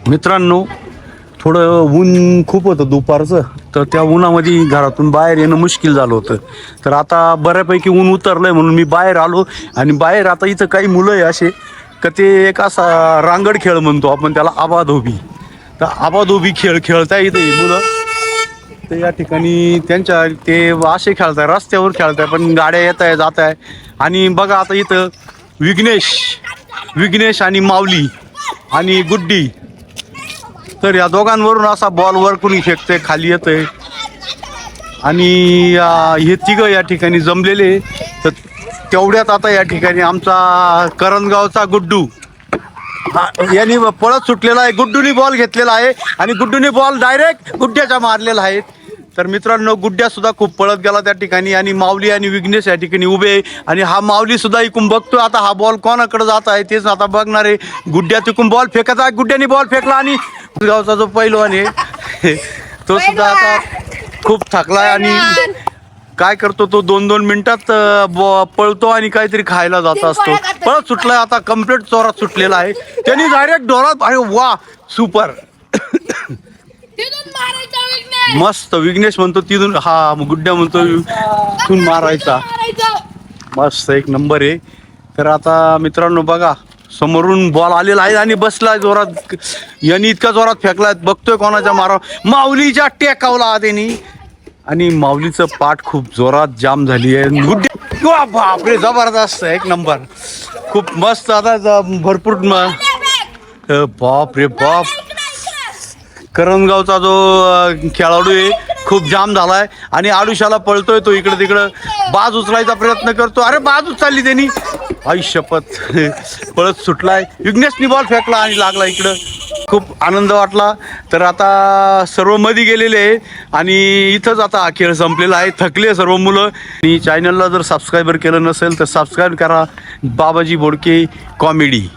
मित्रांनो, थोडं ऊन खूप होतं दुपारचं, तर त्या उन्हामध्ये घरातून बाहेर येणं मुश्किल झालं होतं. तर आता बऱ्यापैकी ऊन उतरलंय म्हणून मी बाहेर आलो. आणि बाहेर आता इथं काही मुलं आहे असे का ते एक असा रांगड खेळ म्हणतो आपण त्याला, आबाधोबी. तर आबाधोबी खेळ खेळताय इथे मुलं. तर या ठिकाणी त्यांच्या ते असे खेळताय, रस्त्यावर खेळताय, पण गाड्या येत आहे जात आहे. आणि बघा आता इथं विघ्नेश आणि माऊली आणि गुड्डी, तर या दोघांवरून असा बॉल वर कोणी फेकतंय, खाली येतंय. आणि हे तिघं या ठिकाणी जमलेले. तर तेवढ्यात आता या ठिकाणी आमचा करंजगावचा गुड्डू यांनी पळत सुटलेला आहे. गुड्डूनी बॉल घेतलेला आहे आणि गुड्डूनी बॉल डायरेक्ट गुड्ड्याच्या मारलेला आहे. तर मित्रांनो, गुड्ड्या सुद्धा खूप पळत गेला त्या ठिकाणी. आणि माऊली आणि विघ्नेश या ठिकाणी उभे आहे. आणि हा माऊली सुद्धा इकून बघतोय आता हा बॉल कोणाकडे जात आहे तेच आता बघणार आहे. गुड्ड्या तिकून बॉल फेकत आहे, गुड्ड्यानी बॉल फेकला आणि गावचा जो पैलवान आहे तो सुद्धा आता खूप थकला आहे. आणि काय करतो तो 2-2 मिनिटात पळतो आणि काहीतरी खायला जात असतो. पळत सुटलाय आता, कम्प्लीट जोरात सुटलेला आहे त्यांनी डायरेक्ट डोरात. अरे वा, सुपर मस्त. विघ्नेश म्हणतो तिथून, हा गुड्ड्या म्हणतो तिथून मारायचा. मस्त, एक नंबर आहे. तर आता मित्रांनो बघा, समोरून बॉल आलेला आहे आणि बसलाय जोरात. यांनी इतका जोरात फेकलाय, बघतोय कोणाच्या मारा. माऊलीच्या टेकावला त्यांनी आणि माऊलीचं पाठ खूप जोरात जाम झाली आहे. गुड्डे बापरे, जबरदस्त, एक नंबर, खूप मस्त. आता भरपूर बाप रे बाप, करंजगावचा जो खेळाडू आहे खूप जाम झालाय. आणि आडुशाला पळतोय तो, इकडे तिकडं बाज उचलायचा प्रयत्न करतो. अरे बाज उचलली त्यांनी, आई शपथ, पळत सुटलाय. विघ्नेशनी बॉल फेकला आणि लागला इकडं. खूप आनंद वाटला. तर आता सर्व मध्ये गेलेले आहे आणि इथंच आता हा खेळ संपलेला आहे. थकले सर्व मुलं. आणि चॅनलला जर सबस्क्राईबर केलं नसेल तर सबस्क्राईब करा. बाबाजी बोडके कॉमेडी.